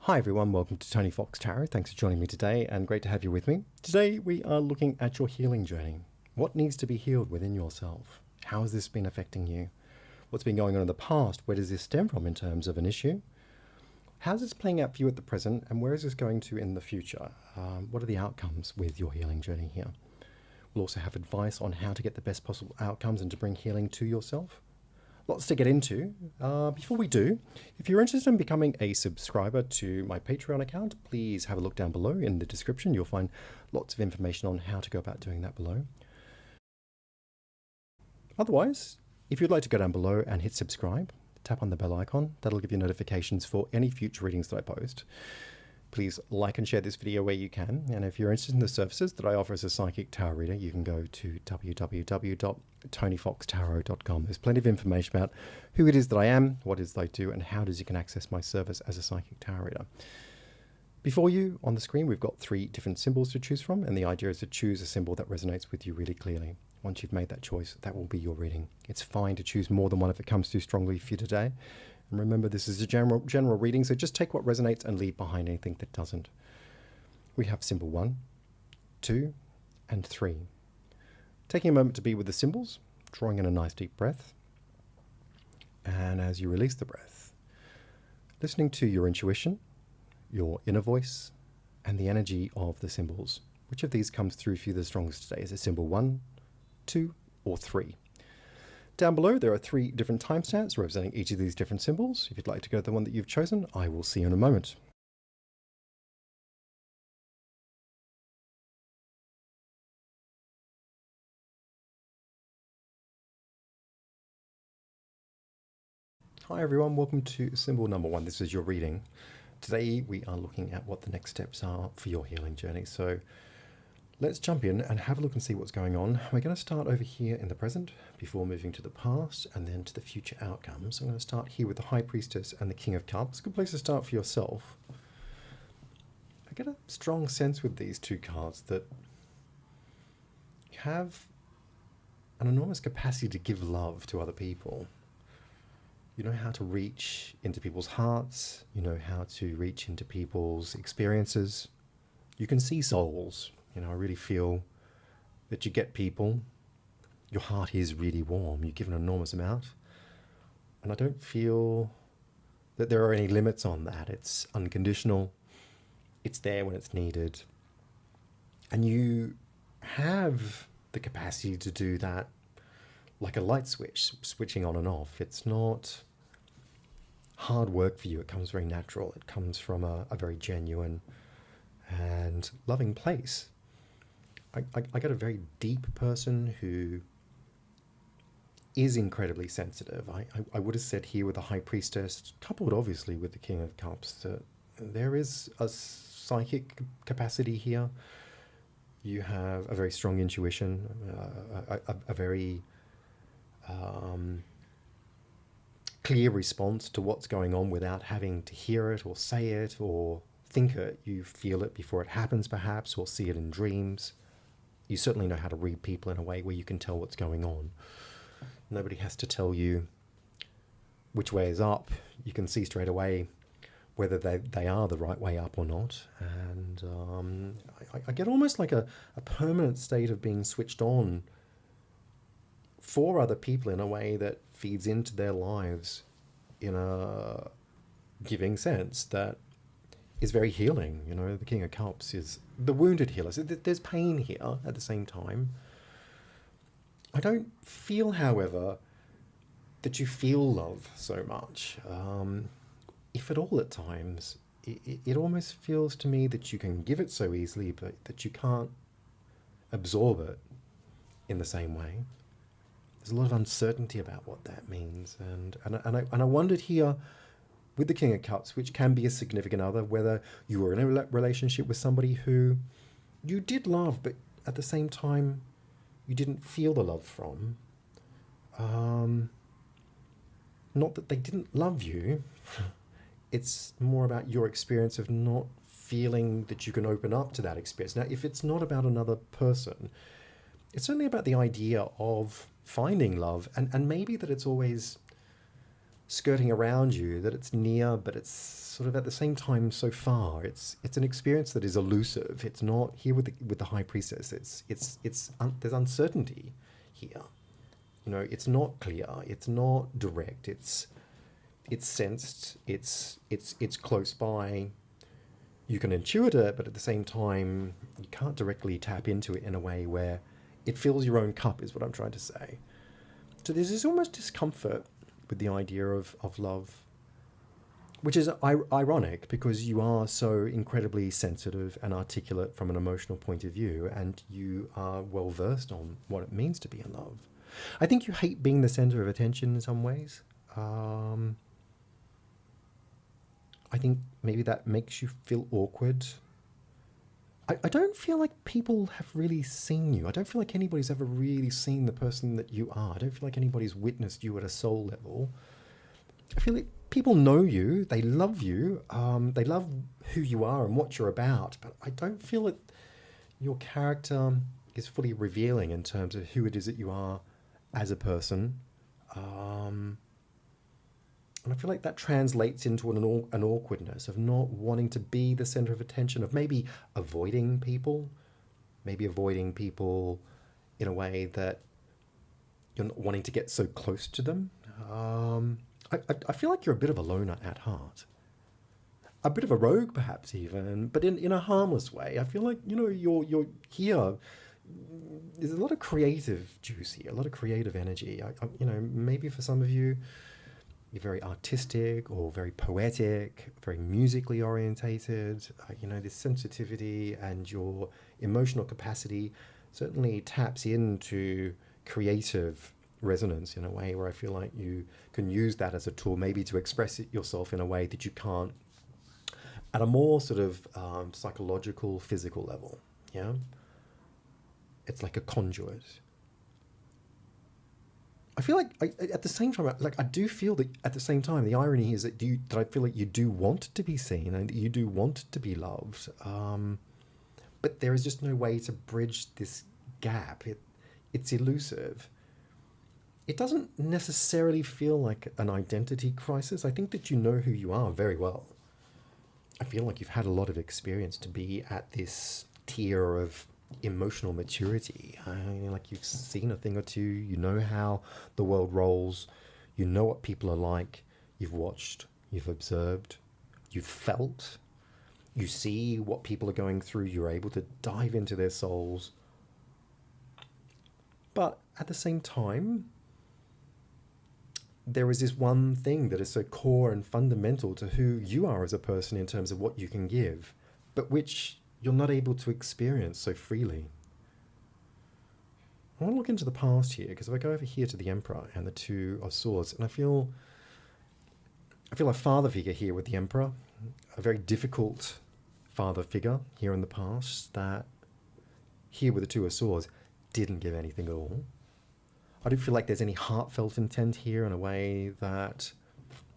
Hi everyone, welcome to Tony Fox Tarot. Thanks for joining me today and great to have you with me. Today we are looking at your healing journey. What needs to be healed within yourself? How has this been affecting you? What's been going on in the past? Where does this stem from in terms of an issue? How's this playing out for you at the present and where is this going to in the future? What are the outcomes with your healing journey here? We'll also have advice on how to get the best possible outcomes and to bring healing to yourself. Lots to get into. Before we do, if you're interested in becoming a subscriber to my Patreon account, please have a look down below in the description. You'll find lots of information on how to go about doing that below. Otherwise, if you'd like to go down below and hit subscribe, tap on the bell icon. That'll give you notifications for any future readings that I post. Please like and share this video where you can. And if you're interested in the services that I offer as a psychic tarot reader, you can go to www.tonyfoxtarot.com. There's plenty of information about who it is that I am, what it is that I do, and how it is you can access my service as a psychic tarot reader. Before you, on the screen, we've got 3 different symbols to choose from, and the idea is to choose a symbol that resonates with you really clearly. Once you've made that choice, that will be your reading. It's fine to choose more than one if it comes too strongly for you today. And remember, this is a general reading, so just take what resonates and leave behind anything that doesn't. We have symbol 1, 2, and 3. Taking a moment to be with the symbols, drawing in a nice deep breath. And as you release the breath, listening to your intuition, your inner voice, and the energy of the symbols. Which of these comes through for you the strongest today? Is it symbol 1, 2, or 3? Down below, there are 3 different timestamps representing each of these different symbols. If you'd like to go to the one that you've chosen, I will see you in a moment. Hi everyone, welcome to symbol number 1. This is your reading. Today we are looking at what the next steps are for your healing journey. So let's jump in and have a look and see what's going on. We're going to start over here in the present before moving to the past and then to the future outcomes. I'm going to start here with the High Priestess and the King of Cups. Good place to start for yourself. I get a strong sense with these 2 cards that you have an enormous capacity to give love to other people. You know how to reach into people's hearts. You know how to reach into people's experiences. You can see souls. You know, I really feel that you get people. Your heart is really warm. You give an enormous amount. And I don't feel that there are any limits on that. It's unconditional. It's there when it's needed. And you have the capacity to do that like a light switch, switching on and off. It's not hard work for you. It comes very natural. It comes from a very genuine and loving place. I get a very deep person who is incredibly sensitive. I would have said here with the High Priestess, coupled obviously with the King of Cups, that there is a psychic capacity here. You have a very strong intuition, a very clear response to what's going on without having to hear it or say it or think it. You feel it before it happens perhaps, or see it in dreams. You certainly know how to read people in a way where you can tell what's going on. Nobody has to tell you which way is up. You can see straight away whether they are the right way up or not. And I get almost like a permanent state of being switched on for other people in a way that feeds into their lives in a giving sense that is very healing. You know, the King of Cups is the wounded healer. So there's pain here at the same time. I don't feel, however, that you feel love so much. If at all at times, it almost feels to me that you can give it so easily, but that you can't absorb it in the same way. There's a lot of uncertainty about what that means. And I wondered here, with the King of Cups, which can be a significant other, whether you were in a relationship with somebody who you did love, but at the same time, you didn't feel the love from. Not that they didn't love you. It's more about your experience of not feeling that you can open up to that experience. Now, if it's not about another person, it's certainly about the idea of finding love, and maybe that it's always skirting around you, that it's near, but it's sort of at the same time so far. It's an experience that is elusive. It's not here with the high priestess. There's uncertainty here. You know, it's not clear. It's not direct. It's sensed. It's close by. You can intuit it, but at the same time, you can't directly tap into it in a way where it fills your own cup, is what I'm trying to say. So there's this almost discomfort with the idea of love, which is ironic because you are so incredibly sensitive and articulate from an emotional point of view, and you are well versed on what it means to be in love. I think you hate being the center of attention in some ways. I think maybe that makes you feel awkward. I don't feel like people have really seen you. I don't feel like anybody's ever really seen the person that you are. I don't feel like anybody's witnessed you at a soul level. I feel like people know you, they love you, they love who you are and what you're about, but I don't feel that your character is fully revealing in terms of who it is that you are as a person. And I feel like that translates into an awkwardness of not wanting to be the center of attention, of maybe avoiding people in a way that you're not wanting to get so close to them. I feel like you're a bit of a loner at heart. A bit of a rogue, perhaps, even, but in a harmless way. I feel like, you know, you're here. There's a lot of creative juice here, a lot of creative energy. You know, maybe for some of you, you're very artistic or very poetic, very musically orientated. You know, this sensitivity and your emotional capacity certainly taps into creative resonance in a way where I feel like you can use that as a tool, maybe to express it yourself in a way that you can't at a more sort of psychological, physical level. Yeah, it's like a conduit. I feel like at the same time, like I do feel that at the same time, the irony is that I feel like you do want to be seen and you do want to be loved, but there is just no way to bridge this gap. It's elusive. It doesn't necessarily feel like an identity crisis. I think that you know who you are very well. I feel like you've had a lot of experience to be at this tier of emotional maturity. Like you've seen a thing or two, you know how the world rolls, you know what people are like, you've watched, you've observed, you've felt, you see what people are going through, you're able to dive into their souls. But at the same time, there is this one thing that is so core and fundamental to who you are as a person in terms of what you can give, but which you're not able to experience so freely. I want to look into the past here, because if I go over here to the Emperor and the Two of Swords, and I feel a father figure here with the Emperor, a very difficult father figure here in the past that here with the Two of Swords didn't give anything at all. I don't feel like there's any heartfelt intent here in a way that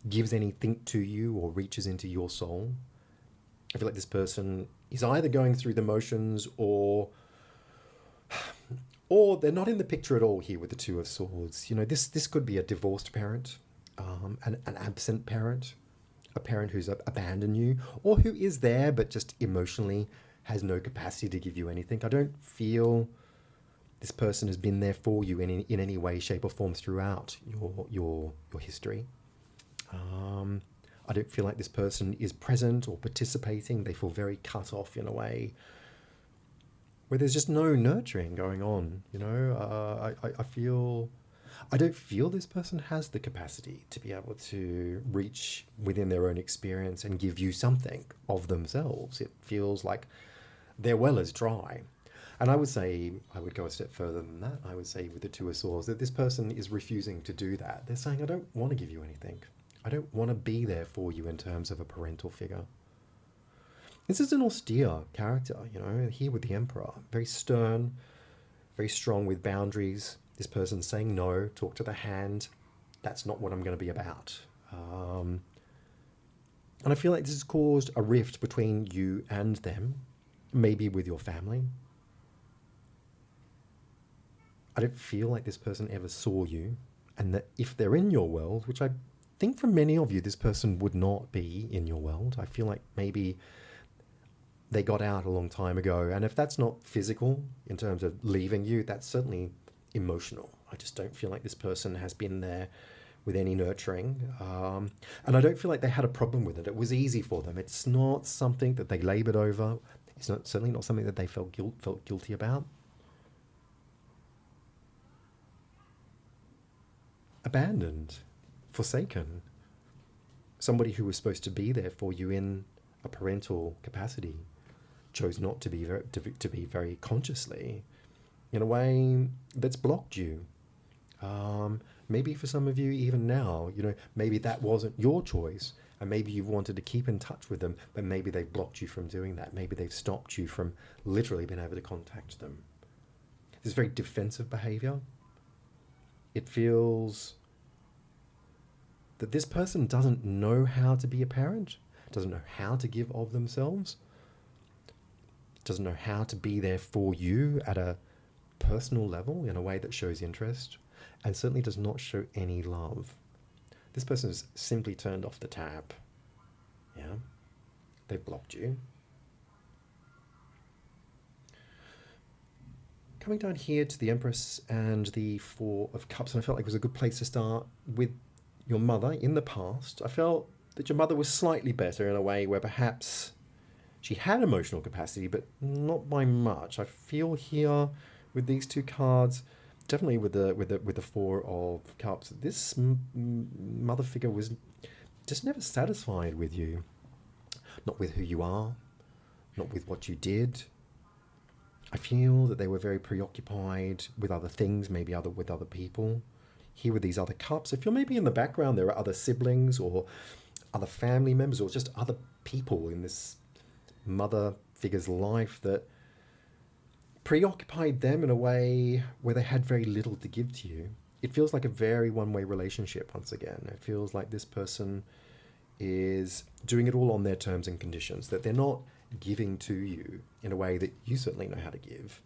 gives anything to you or reaches into your soul. I feel like this person is either going through the motions or they're not in the picture at all here with the Two of Swords. You know, this could be a divorced parent, an absent parent, a parent who's abandoned you, or who is there but just emotionally has no capacity to give you anything. I don't feel this person has been there for you in any way, shape, or form throughout your history. I don't feel like this person is present or participating. They feel very cut off in a way where there's just no nurturing going on. You know, I don't feel this person has the capacity to be able to reach within their own experience and give you something of themselves. It feels like their well is dry. And I would say, I would go a step further than that. I would say with the Two of Swords that this person is refusing to do that. They're saying, I don't want to give you anything. I don't want to be there for you in terms of a parental figure. This is an austere character, you know, here with the Emperor. Very stern, very strong with boundaries. This person saying no, talk to the hand. That's not what I'm going to be about. And I feel like this has caused a rift between you and them, maybe with your family. I don't feel like this person ever saw you, and that if they're in your world, which I think for many of you, this person would not be in your world. I feel like maybe they got out a long time ago. And if that's not physical in terms of leaving you, that's certainly emotional. I just don't feel like this person has been there with any nurturing. And I don't feel like they had a problem with it. It was easy for them. It's not something that they labored over. It's not, certainly not something that they felt guilty about. Abandoned, forsaken. Somebody who was supposed to be there for you in a parental capacity chose not to be very consciously, in a way that's blocked you. Maybe for some of you, even now, maybe that wasn't your choice, and maybe you've wanted to keep in touch with them, but maybe they've blocked you from doing that. Maybe they've stopped you from literally being able to contact them. This very defensive behavior. It feels that this person doesn't know how to be a parent, doesn't know how to give of themselves, doesn't know how to be there for you at a personal level in a way that shows interest, and certainly does not show any love. This person has simply turned off the tap. Yeah, they've blocked you. Coming down here to the Empress and the Four of Cups, and I felt like it was a good place to start with your mother in the past. I felt that your mother was slightly better in a way where perhaps she had emotional capacity, but not by much. I feel here with these two cards, definitely with the Four of Cups, this mother figure was just never satisfied with you. Not with who you are, not with what you did. I feel that they were very preoccupied with other things, maybe with other people. Here with these other cups, I feel maybe in the background there are other siblings or other family members or just other people in this mother figure's life that preoccupied them in a way where they had very little to give to you. It feels like a very one-way relationship once again. It feels like this person is doing it all on their terms and conditions, that they're not giving to you in a way that you certainly know how to give.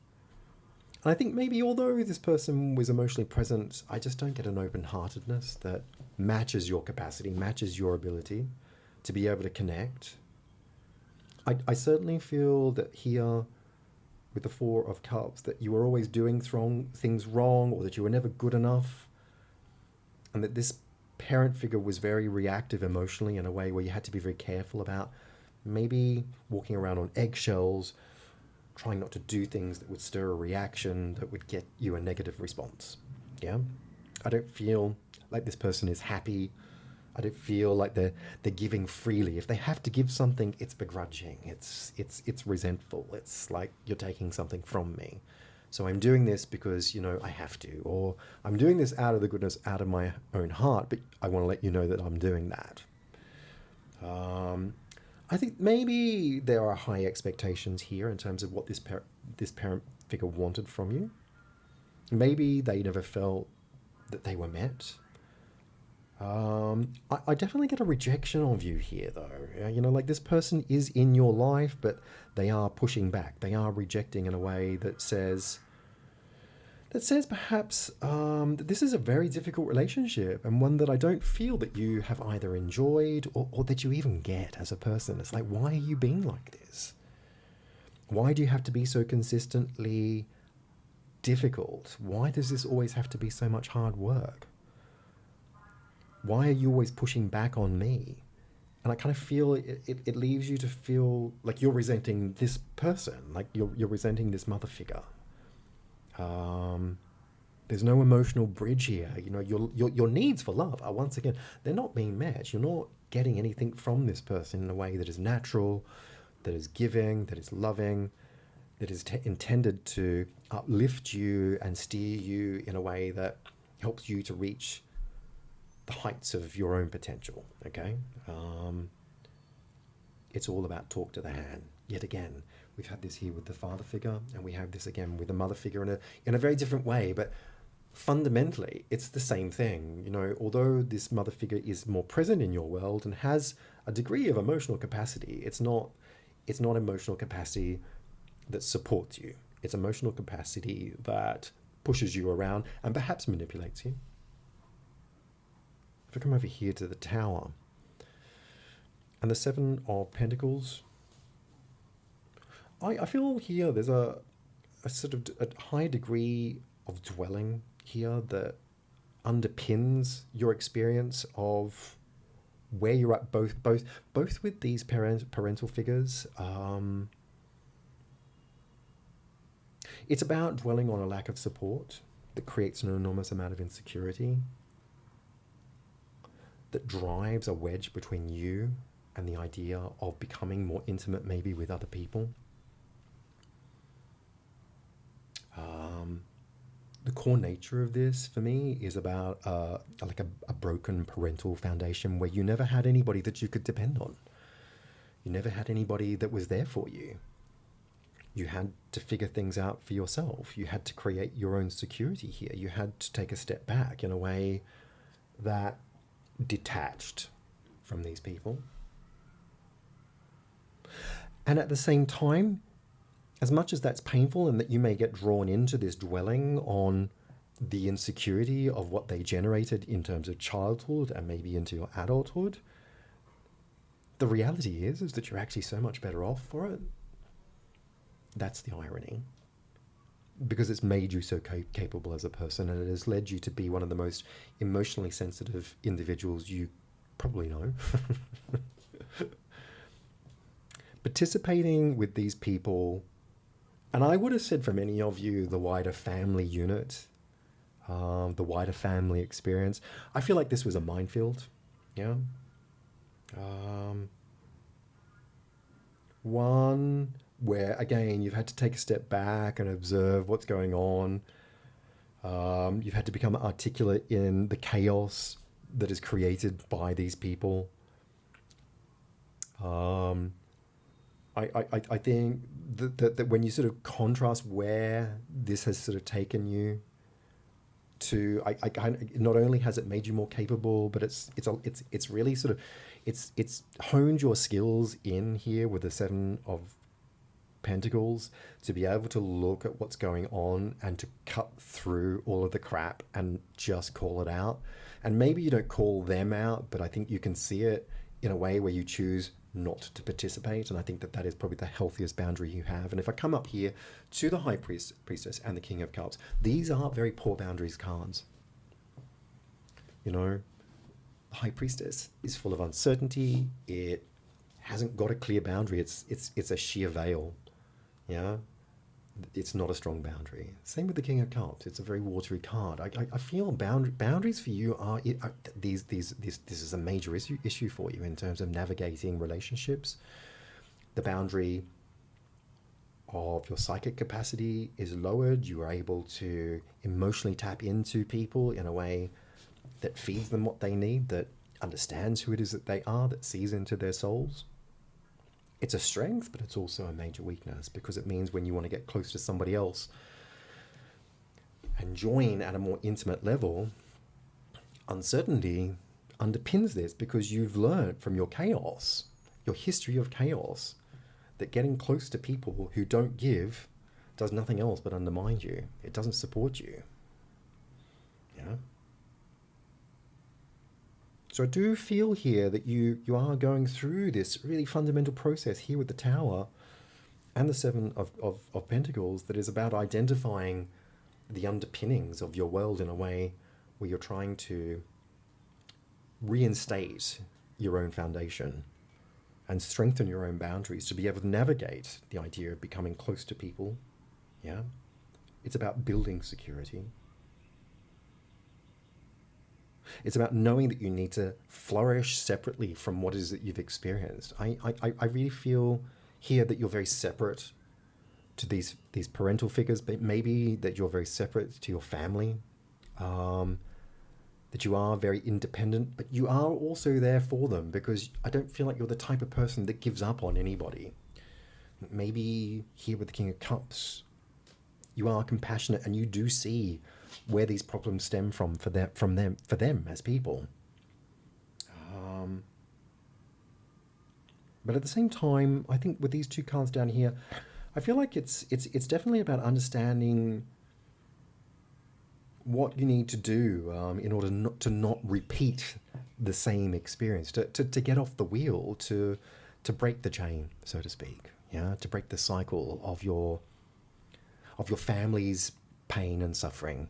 And I think maybe although this person was emotionally present, I just don't get an open-heartedness that matches your capacity, matches your ability to be able to connect. I certainly feel that here with the Four of Cups, that you were always doing things wrong, or that you were never good enough, and that this parent figure was very reactive emotionally in a way where you had to be very careful about maybe walking around on eggshells, trying not to do things that would stir a reaction that would get you a negative response. Yeah? I don't feel like this person is happy. I don't feel like they're giving freely. If they have to give something, it's begrudging. It's resentful. It's like you're taking something from me. So I'm doing this because, I have to, or I'm doing this out of the goodness, out of my own heart, but I want to let you know that I'm doing that. I think maybe there are high expectations here in terms of what this parent figure wanted from you. Maybe they never felt that they were met. I definitely get a rejection of you here, though. Like this person is in your life, but they are pushing back. They are rejecting in a way that says perhaps that this is a very difficult relationship, and one that I don't feel that you have either enjoyed or that you even get as a person. It's like, why are you being like this? Why do you have to be so consistently difficult? Why does this always have to be so much hard work? Why are you always pushing back on me? And I kind of feel it leaves you to feel like you're resenting this person, like you're resenting this mother figure. There's no emotional bridge here. Your needs for love are, once again, they're not being met. You're not getting anything from this person in a way that is natural, that is giving, that is loving, that is intended to uplift you and steer you in a way that helps you to reach the heights of your own potential. Okay, it's all about talk to the hand. Yet again, we've had this here with the father figure, and we have this again with the mother figure in a very different way, but fundamentally it's the same thing. Although this mother figure is more present in your world and has a degree of emotional capacity, it's not emotional capacity that supports you. It's emotional capacity that pushes you around and perhaps manipulates you. if I come over here to the Tower, and the Seven of Pentacles, I feel here there's a sort of a high degree of dwelling here that underpins your experience of where you're at, both with these parental figures. It's about dwelling on a lack of support that creates an enormous amount of insecurity, that drives a wedge between you and the idea of becoming more intimate maybe with other people. The core nature of this for me is about like a broken parental foundation where you never had anybody that you could depend on. You never had anybody that was there for you. You had to figure things out for yourself. You had to create your own security here. You had to take a step back in a way that detached from these people. And at the same time, as much as that's painful and that you may get drawn into this dwelling on the insecurity of what they generated in terms of childhood and maybe into your adulthood, the reality is that you're actually so much better off for it. That's the irony. Because it's made you so capable as a person, and it has led you to be one of the most emotionally sensitive individuals you probably know. Participating with these people, and I would have said for many of you, the wider family unit, the wider family experience, I feel like this was a minefield. Yeah. One where, again, you've had to take a step back and observe what's going on. You've had to become articulate in the chaos that is created by these people. I think that when you sort of contrast where this has sort of taken you to, not only has it made you more capable, but it's really sort of, it's honed your skills in here with the Seven of Pentacles to be able to look at what's going on and to cut through all of the crap and just call it out. And maybe you don't call them out, but I think you can see it in a way where you choose not to participate. And I think that is probably the healthiest boundary you have. And if I come up here to the High Priestess and the King of Cups, these are very poor boundaries cards. You know, the High Priestess is full of uncertainty. It hasn't got a clear boundary. It's a sheer veil. Yeah, it's not a strong boundary. Same with the King of Cups. It's a very watery card. I feel boundaries for you are this is a major issue for you in terms of navigating relationships. The boundary of your psychic capacity is lowered. You are able to emotionally tap into people in a way that feeds them what they need, that understands who it is that they are, that sees into their souls. It's a strength, but it's also a major weakness, because it means when you want to get close to somebody else and join at a more intimate level, uncertainty underpins this, because you've learned from your chaos, your history of chaos, that getting close to people who don't give does nothing else but undermine you. It doesn't support you. Yeah. So I do feel here that you are going through this really fundamental process here with the Tower and the Seven of Pentacles that is about identifying the underpinnings of your world in a way where you're trying to reinstate your own foundation and strengthen your own boundaries to be able to navigate the idea of becoming close to people. Yeah. It's about building security. It's about knowing that you need to flourish separately from what it is that you've experienced. I really feel here that you're very separate to these parental figures, but maybe that you're very separate to your family, that you are very independent, but you are also there for them, because I don't feel like you're the type of person that gives up on anybody. Maybe here with the King of Cups, you are compassionate and you do see where these problems stem from for them as people. But at the same time, I think with these two cards down here, I feel like it's definitely about understanding what you need to do in order not repeat the same experience, to get off the wheel, to break the chain, so to speak, yeah, to break the cycle of your family's pain and suffering.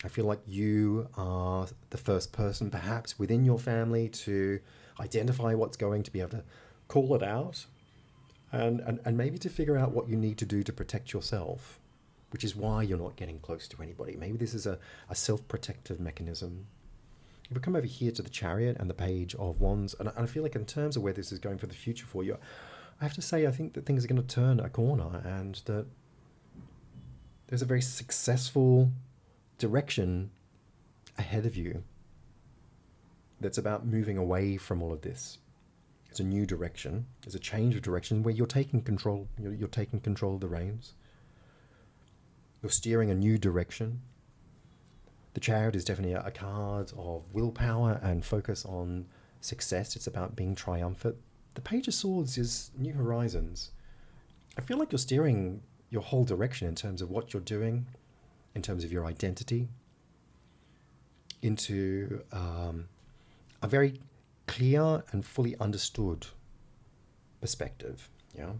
I feel like you are the first person, perhaps within your family, to identify what's going, to be able to call it out, and maybe to figure out what you need to do to protect yourself, which is why you're not getting close to anybody. Maybe this is a self-protective mechanism. If we come over here to the Chariot and the Page of Wands, and I feel like in terms of where this is going for the future for you, I have to say I think that things are going to turn a corner, and that there's a very successful direction ahead of you that's about moving away from all of this. It's a new direction. It's a change of direction where you're taking control. You're taking control of the reins. You're steering a new direction. The Chariot is definitely a card of willpower and focus on success. It's about being triumphant. The Page of Swords is new horizons. I feel like you're steering your whole direction in terms of what you're doing, in terms of your identity, into a very clear and fully understood perspective. Yeah,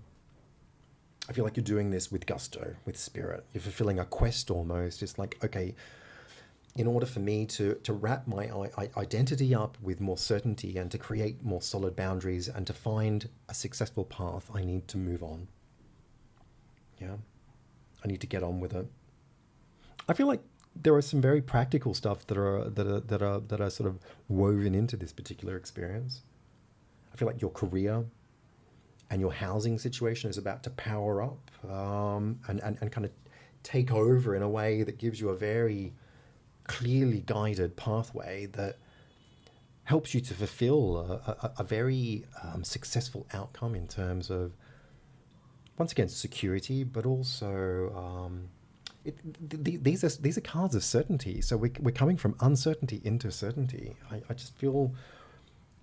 I feel like you're doing this with gusto, with spirit. You're fulfilling a quest almost. It's like, okay, in order for me to wrap my identity up with more certainty and to create more solid boundaries and to find a successful path, I need to move on. Yeah, I need to get on with it. I feel like there are some very practical stuff that are sort of woven into this particular experience. I feel like your career and your housing situation is about to power up, and kind of take over in a way that gives you a very clearly guided pathway that helps you to fulfill a very successful outcome in terms of, once again, security, but also these are cards of certainty. So we're coming from uncertainty into certainty. I just feel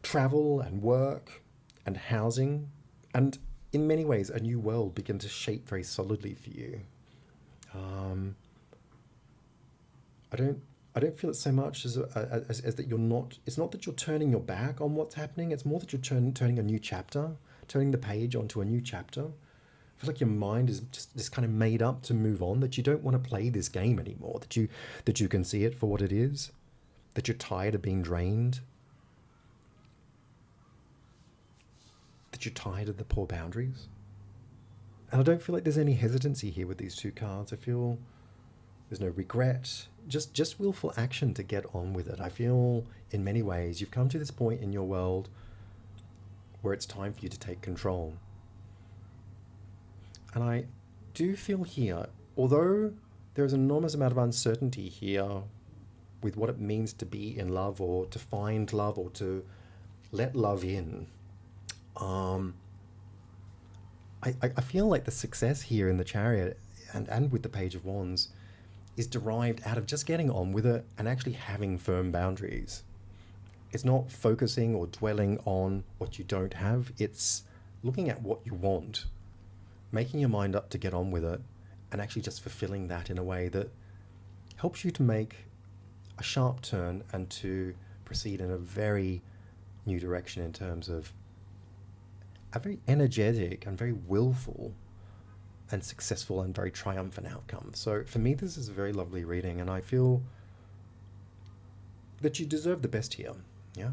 travel and work and housing, and in many ways a new world begin to shape very solidly for you. I don't feel it so much as that you're not. It's not that you're turning your back on what's happening. It's more that you're turning a new chapter, turning the page onto a new chapter. I feel like your mind is just kind of made up to move on. That you don't want to play this game anymore. That you can see it for what it is. That you're tired of being drained. That you're tired of the poor boundaries. And I don't feel like there's any hesitancy here with these two cards. I feel there's no regret, just willful action to get on with it. I feel in many ways you've come to this point in your world where it's time for you to take control. And I do feel here, although there's an enormous amount of uncertainty here with what it means to be in love or to find love or to let love in, I feel like the success here in the Chariot and with the Page of Wands is derived out of just getting on with it and actually having firm boundaries. It's not focusing or dwelling on what you don't have. It's looking at what you want, making your mind up to get on with it, and actually just fulfilling that in a way that helps you to make a sharp turn and to proceed in a very new direction in terms of a very energetic and very willful and successful and very triumphant outcome. So for me, this is a very lovely reading, and I feel that you deserve the best here. Yeah.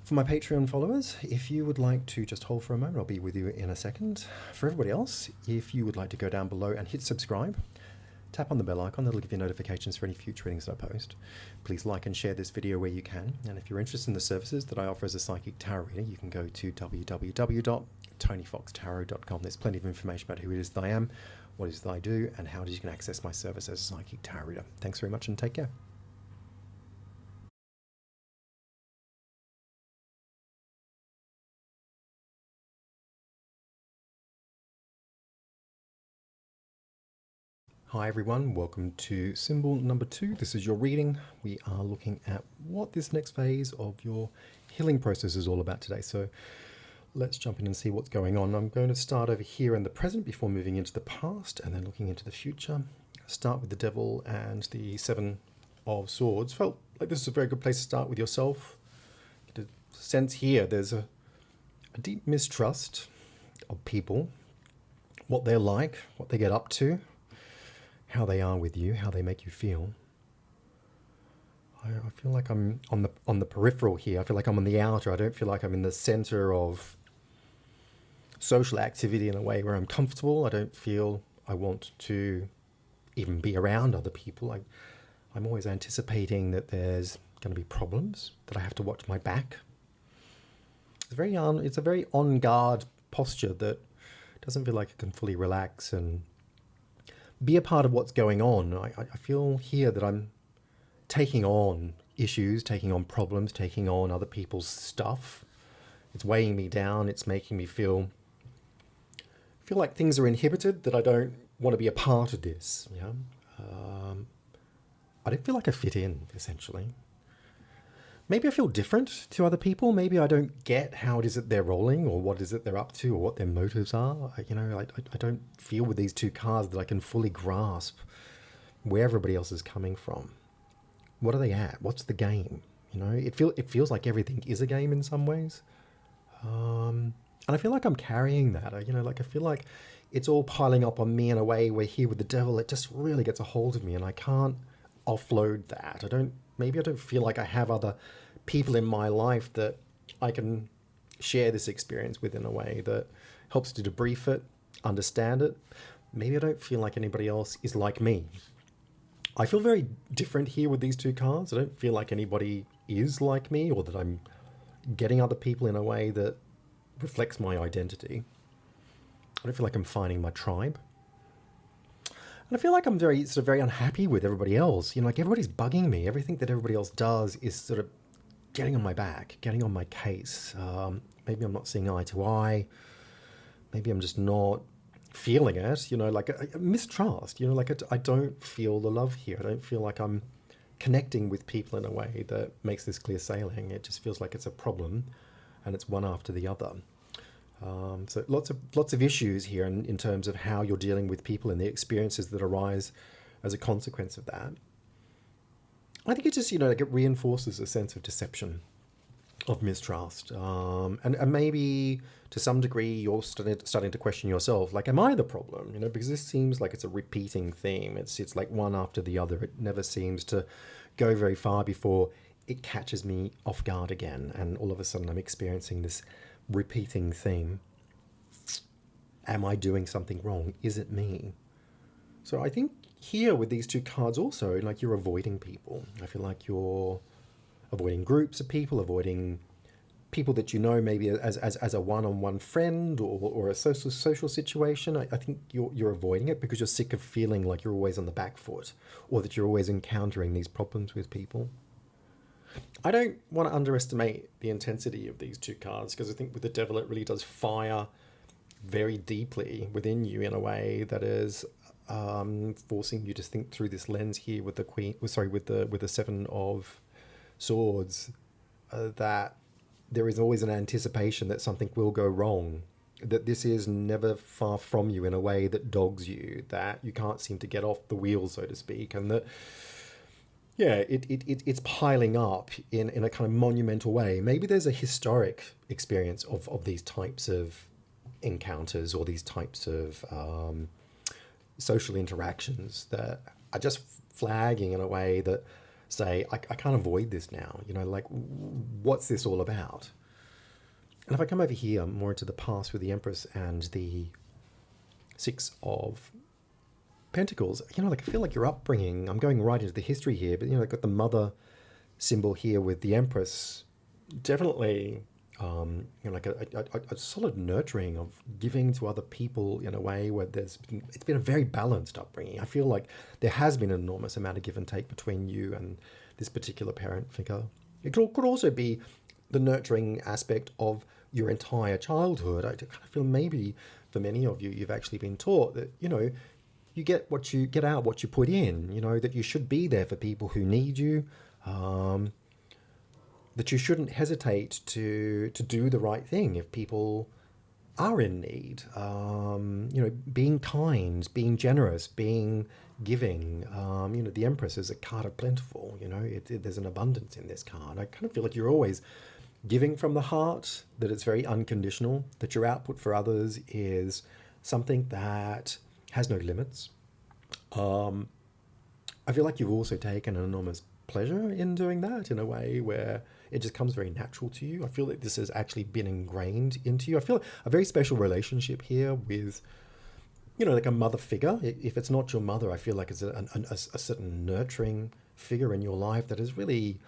For my Patreon followers, if you would like to just hold for a moment, I'll be with you in a second. For everybody else, if you would like to go down below and hit subscribe, tap on the bell icon, that'll give you notifications for any future readings that I post. Please like and share this video where you can. And if you're interested in the services that I offer as a psychic tarot reader, you can go to www.tonyfoxtarot.com. There's plenty of information about who it is that I am, what it is that I do, and how it is you can access my service as a psychic tarot reader. Thanks very much and take care. Hi everyone, welcome to symbol number 2. This is your reading. We are looking at what this next phase of your healing process is all about today. So let's jump in and see what's going on. I'm going to start over here in the present before moving into the past and then looking into the future. Start with the Devil and the Seven of Swords. Felt like this is a very good place to start with yourself. Get a sense here there's a deep mistrust of people, what they're like, what they get up to, how they are with you, how they make you feel. I feel like I'm on the peripheral here. I feel like I'm on the outer. I don't feel like I'm in the center of social activity in a way where I'm comfortable. I don't feel I want to even be around other people. I'm always anticipating that there's going to be problems, that I have to watch my back. It's a very on guard posture that doesn't feel like I can fully relax and be a part of what's going on. I feel here that I'm taking on issues, taking on problems, taking on other people's stuff. It's weighing me down. It's making me feel like things are inhibited, that I don't want to be a part of this. Yeah, I don't feel like I fit in, essentially. Maybe I feel different to other people. Maybe I don't get how it is that they're rolling, or what is it they're up to, or what their motives are. I don't feel with these two cards that I can fully grasp where everybody else is coming from. What are they at? What's the game? It feels like everything is a game in some ways. And I feel like I'm carrying that. I feel like it's all piling up on me in a way where here with the Devil, it just really gets a hold of me, and I can't offload that. Maybe I don't feel like I have other people in my life that I can share this experience with in a way that helps to debrief it, understand it. Maybe I don't feel like anybody else is like me. I feel very different here with these two cards. I don't feel like anybody is like me, or that I'm getting other people in a way that reflects my identity. I don't feel like I'm finding my tribe. And I feel like I'm very unhappy with everybody else. Like everybody's bugging me. Everything that everybody else does is sort of getting on my back, getting on my case. Maybe I'm not seeing eye to eye. Maybe I'm just not feeling it. Like a mistrust. I don't feel the love here. I don't feel like I'm connecting with people in a way that makes this clear sailing. It just feels like it's a problem, and it's one after the other. So lots of issues here in terms of how you're dealing with people and the experiences that arise as a consequence of that. I think it just, it reinforces a sense of deception, of mistrust. And maybe to some degree you're starting to question yourself, like, am I the problem? Because this seems like it's a repeating theme. It's like one after the other. It never seems to go very far before it catches me off guard again. And all of a sudden I'm experiencing this repeating theme. Am I doing something wrong? Is it me? So I think here with these two cards also, like, you're avoiding people. I feel like you're avoiding groups of people, avoiding people that maybe as a one-on-one friend or a social situation. I think you're avoiding it because you're sick of feeling like you're always on the back foot, or that you're always encountering these problems with people. I don't want to underestimate the intensity of these two cards, because I think with the Devil it really does fire very deeply within you in a way that is forcing you to think through this lens here with the Seven of Swords, that there is always an anticipation that something will go wrong, that this is never far from you in a way that dogs you, that you can't seem to get off the wheel, so to speak, and that it's piling up in a kind of monumental way. Maybe there's a historic experience of these types of encounters, or these types of social interactions that are just flagging in a way that say, I can't avoid this now. Like, what's this all about? And if I come over here more into the past with the Empress and the Six of Pentacles, I feel like your upbringing, I'm going right into the history here, but I've got the mother symbol here with the Empress. Definitely, like a solid nurturing of giving to other people in a way where it's been a very balanced upbringing. I feel like there has been an enormous amount of give and take between you and this particular parent figure. It could also be the nurturing aspect of your entire childhood. I kind of feel maybe for many of you, you've actually been taught that, you get what you get out, what you put in, that you should be there for people who need you, that you shouldn't hesitate to do the right thing if people are in need. Being kind, being generous, being giving. The Empress is a card of plentiful. There's an abundance in this card. I kind of feel like you're always giving from the heart, that it's very unconditional, that your output for others is something that has no limits. I feel like you've also taken an enormous pleasure in doing that in a way where it just comes very natural to you. I feel like this has actually been ingrained into you. I feel a very special relationship here with, like a mother figure. If it's not your mother, I feel like it's a certain nurturing figure in your life that has really,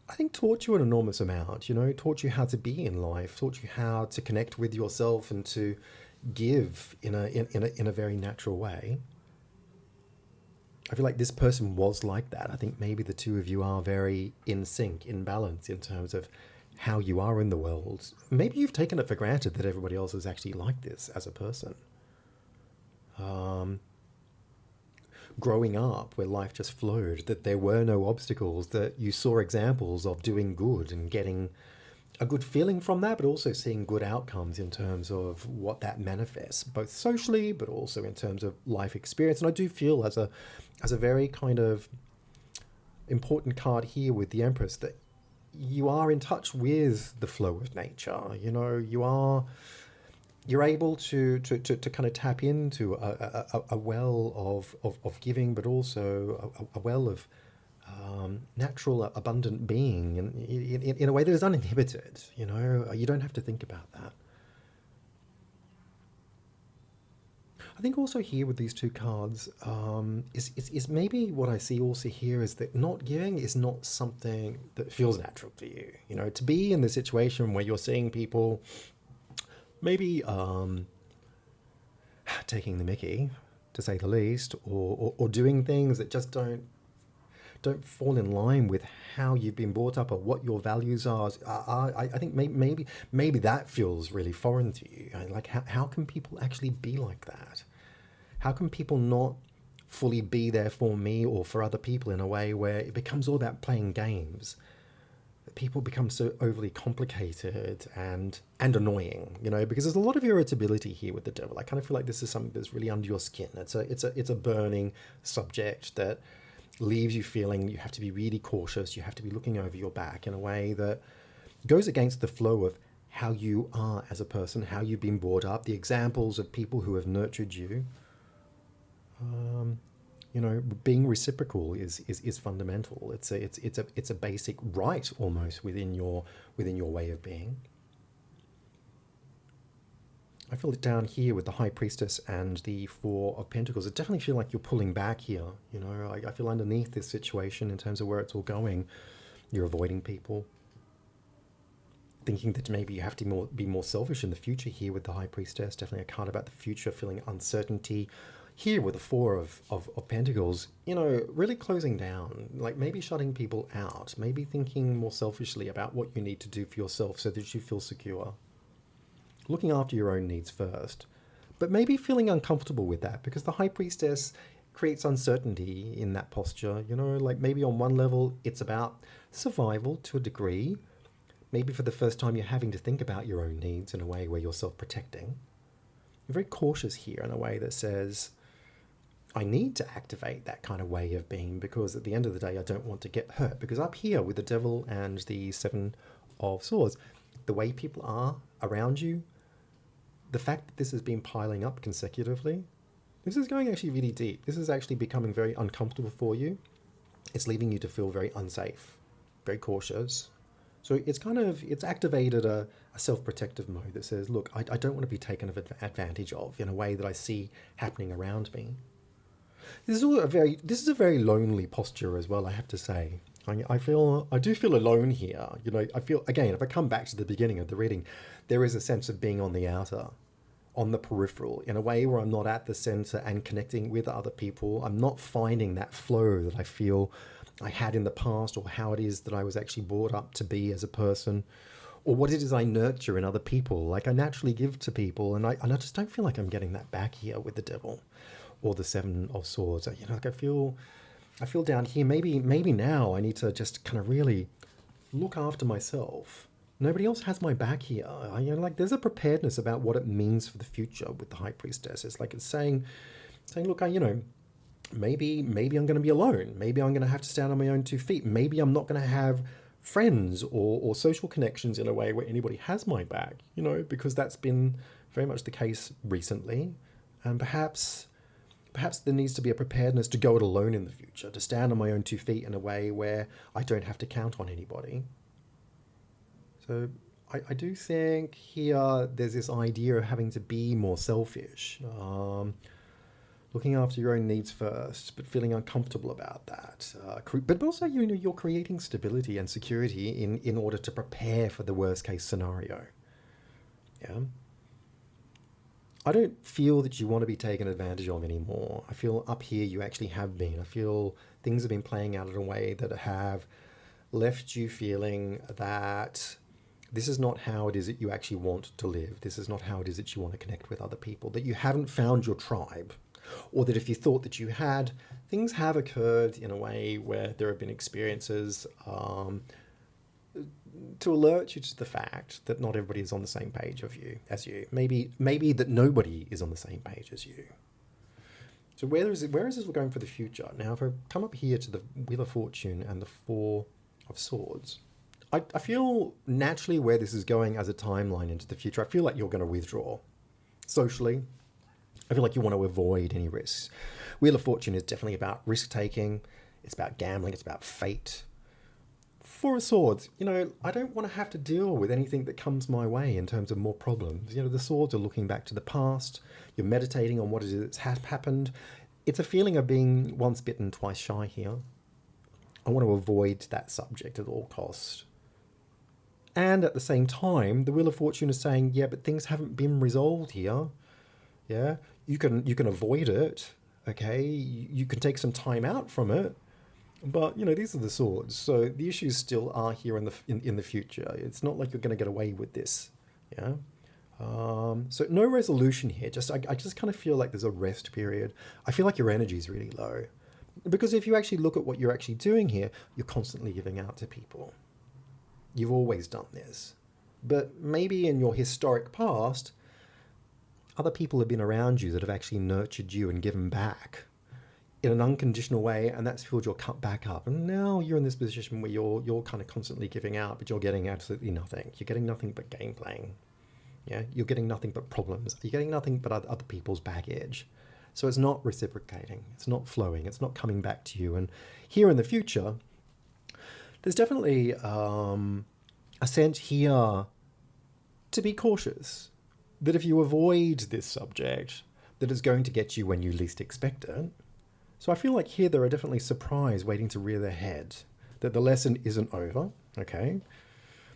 I think, taught you an enormous amount, taught you how to be in life, taught you how to connect with yourself and to give in a very natural way. I feel like this person was like that. I think maybe the two of you are very in sync, in balance in terms of how you are in the world. Maybe you've taken it for granted that everybody else is actually like this as a person. Growing up where life just flowed, that there were no obstacles, that you saw examples of doing good and getting a good feeling from that, but also seeing good outcomes in terms of what that manifests, both socially, but also in terms of life experience. And I do feel as a very kind of important card here with the Empress that you are in touch with the flow of nature. You're able to kind of tap into a well of giving, but also a well of natural, abundant being, and in a way that is uninhibited. You don't have to think about that. I think also here with these two cards is maybe what I see also here is that not giving is not something that feels natural to you. To be in the situation where you're seeing people maybe taking the mickey, to say the least, or doing things that just don't fall in line with how you've been brought up or what your values are. I think maybe that feels really foreign to you. Like how can people actually be like that? How can people not fully be there for me or for other people in a way where it becomes all about playing games? People become so overly complicated and annoying, because there's a lot of irritability here with the devil. I kind of feel like this is something that's really under your skin. It's a burning subject that leaves you feeling you have to be really cautious. You have to be looking over your back in a way that goes against the flow of how you are as a person, how you've been brought up, the examples of people who have nurtured you. Being reciprocal is fundamental. It's a basic right almost within your way of being. I feel it down here with the High Priestess and the Four of Pentacles. I definitely feel like you're pulling back here. I feel underneath this situation in terms of where it's all going, you're avoiding people, thinking that maybe you have to be more selfish in the future here with the High Priestess. Definitely a card about the future, feeling uncertainty. Here with the Four of Pentacles, really closing down, like maybe shutting people out, maybe thinking more selfishly about what you need to do for yourself so that you feel secure. Looking after your own needs first, but maybe feeling uncomfortable with that because the High Priestess creates uncertainty in that posture. Like maybe on one level, it's about survival to a degree. Maybe for the first time, you're having to think about your own needs in a way where you're self-protecting. You're very cautious here in a way that says, I need to activate that kind of way of being because at the end of the day, I don't want to get hurt. Because up here with the Devil and the Seven of Swords, the way people are around you, the fact that this has been piling up consecutively, this is going actually really deep. This is actually becoming very uncomfortable for you. It's leaving you to feel very unsafe, very cautious. So it's activated a self-protective mode that says, look, I don't want to be taken advantage of in a way that I see happening around me. This is a very lonely posture as well, I have to say. I do feel alone here. I feel, again, if I come back to the beginning of the reading, there is a sense of being on the outer, on the peripheral, in a way where I'm not at the center and connecting with other people. I'm not finding that flow that I feel I had in the past, or how it is that I was actually brought up to be as a person, or what it is I nurture in other people. Like I naturally give to people, and I just don't feel like I'm getting that back here with the Devil or the Seven of Swords. Like I feel down here, maybe now I need to just kind of really look after myself, Nobody else has my back here. Like there's a preparedness about what it means for the future with the High Priestess. It's like it's saying, look, maybe I'm going to be alone. Maybe I'm going to have to stand on my own 2 feet. Maybe I'm not going to have friends or social connections in a way where anybody has my back, because that's been very much the case recently. And perhaps there needs to be a preparedness to go it alone in the future, to stand on my own 2 feet in a way where I don't have to count on anybody. So I do think here there's this idea of having to be more selfish, looking after your own needs first, but feeling uncomfortable about that. But also, you're creating stability and security in order to prepare for the worst case scenario. Yeah. I don't feel that you want to be taken advantage of anymore. I feel up here you actually have been. I feel things have been playing out in a way that have left you feeling that this is not how it is that you actually want to live. This is not how it is that you want to connect with other people, that you haven't found your tribe, or that if you thought that you had, things have occurred in a way where there have been experiences to alert you to the fact that not everybody is on the same page as you. Maybe that nobody is on the same page as you. So where is this going for the future? Now, if I come up here to the Wheel of Fortune and the Four of Swords, I feel naturally where this is going as a timeline into the future. I feel like you're going to withdraw socially. I feel like you want to avoid any risks. Wheel of Fortune is definitely about risk-taking. It's about gambling. It's about fate. Four of Swords, I don't want to have to deal with anything that comes my way in terms of more problems. The swords are looking back to the past. You're meditating on what it is that's happened. It's a feeling of being once bitten, twice shy here. I want to avoid that subject at all costs. And at the same time, the Wheel of Fortune is saying, yeah, but things haven't been resolved here. Yeah, you can avoid it. Okay, you can take some time out from it. But these are the swords, so the issues still are here in the future. It's not like you're going to get away with this, yeah. So no resolution here. I just kind of feel like there's a rest period. I feel like your energy is really low, because if you actually look at what you're actually doing here, you're constantly giving out to people. You've always done this, but maybe in your historic past, other people have been around you that have actually nurtured you and given back in an unconditional way, and that's filled your cup back up. And now you're in this position where you're kind of constantly giving out, but you're getting absolutely nothing. You're getting nothing but game playing. Yeah, you're getting nothing but problems. You're getting nothing but other people's baggage. So it's not reciprocating. It's not flowing. It's not coming back to you. And here in the future, there's definitely a sense here to be cautious. That if you avoid this subject, that it's going to get you when you least expect it. So I feel like here there are definitely surprises waiting to rear their head. That the lesson isn't over, okay?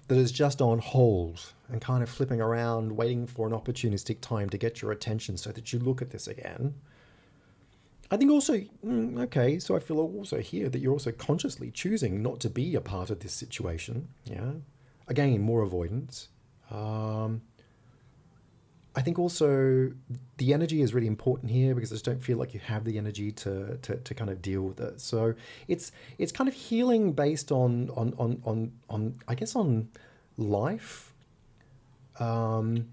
That it's just on hold and kind of flipping around, waiting for an opportunistic time to get your attention so that you look at this again. I think also, okay, so I feel also here that you're also consciously choosing not to be a part of this situation, yeah? Again, more avoidance. I think also the energy is really important here because I just don't feel like you have the energy to kind of deal with it. So it's kind of healing based on I guess on life, and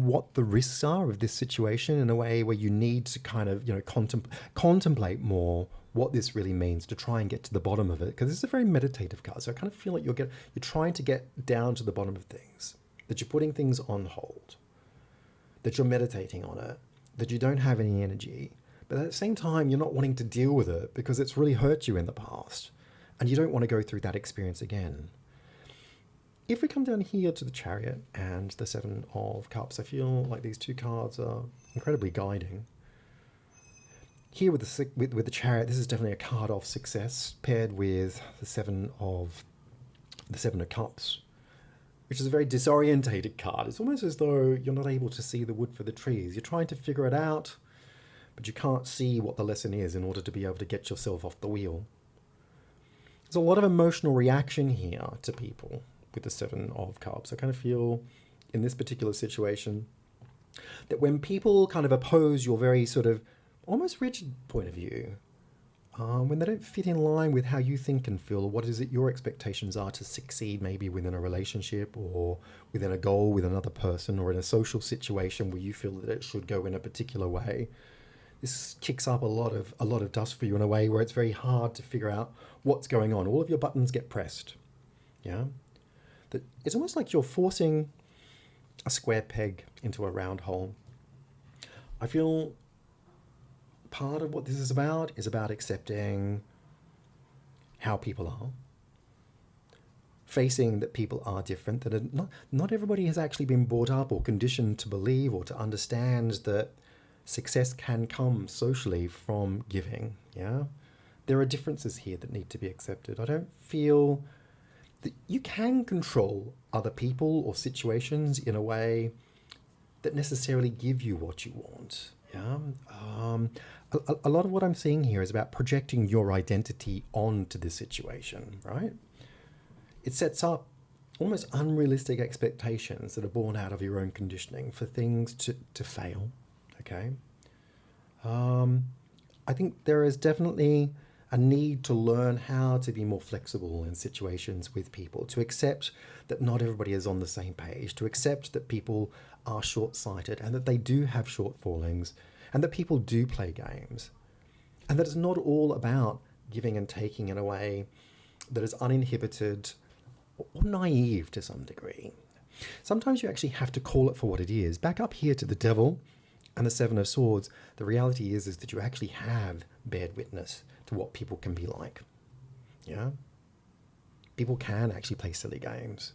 what the risks are of this situation in a way where you need to kind of contemplate more what this really means to try and get to the bottom of it, because it's a very meditative card. So I kind of feel like you're trying to get down to the bottom of things. That you're putting things on hold, that you're meditating on it, that you don't have any energy, but at the same time, you're not wanting to deal with it because it's really hurt you in the past, and you don't want to go through that experience again. If we come down here to the Chariot and the Seven of Cups, I feel like these two cards are incredibly guiding. Here with the Chariot, this is definitely a card of success paired with the Seven of Cups, which is a very disorientated card. It's almost as though you're not able to see the wood for the trees. You're trying to figure it out, but you can't see what the lesson is in order to be able to get yourself off the wheel. There's a lot of emotional reaction here to people with the Seven of Cups. I kind of feel in this particular situation that when people kind of oppose your very sort of almost rigid point of view, when they don't fit in line with how you think and feel, or what is it your expectations are to succeed, maybe within a relationship or within a goal with another person or in a social situation where you feel that it should go in a particular way. This kicks up a lot of dust for you in a way where it's very hard to figure out what's going on. All of your buttons get pressed. Yeah, that it's almost like you're forcing a square peg into a round hole. I feel part of what this is about accepting how people are, facing that people are different, that not everybody has actually been brought up or conditioned to believe or to understand that success can come socially from giving. Yeah, there are differences here that need to be accepted. I don't feel that you can control other people or situations in a way that necessarily give you what you want. Yeah. A lot of what I'm seeing here is about projecting your identity onto the situation, right? It sets up almost unrealistic expectations that are born out of your own conditioning for things to fail. Okay. I think there is definitely a need to learn how to be more flexible in situations with people, to accept that not everybody is on the same page, to accept that people are short-sighted and that they do have shortfallings and that people do play games and that it's not all about giving and taking in a way that is uninhibited or naive to some degree. Sometimes you actually have to call it for what it is. Back up here to the devil and the Seven of Swords, the reality is that you actually have bared witness to what people can be like. Yeah? People can actually play silly games.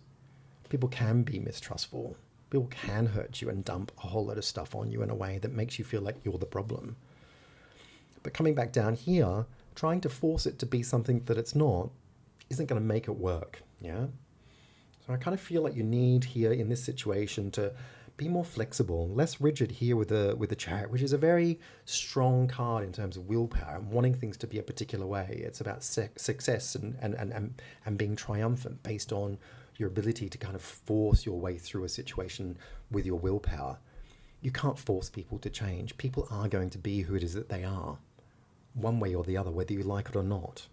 People can be mistrustful. People can hurt you and dump a whole lot of stuff on you in a way that makes you feel like you're the problem. But coming back down here, trying to force it to be something that it's not isn't going to make it work. Yeah? So I kind of feel like you need here in this situation to be more flexible, less rigid here with the Chariot, which is a very strong card in terms of willpower and wanting things to be a particular way. It's about success and being triumphant based on your ability to kind of force your way through a situation with your willpower. You can't force people to change. People are going to be who it is that they are, one way or the other, whether you like it or not.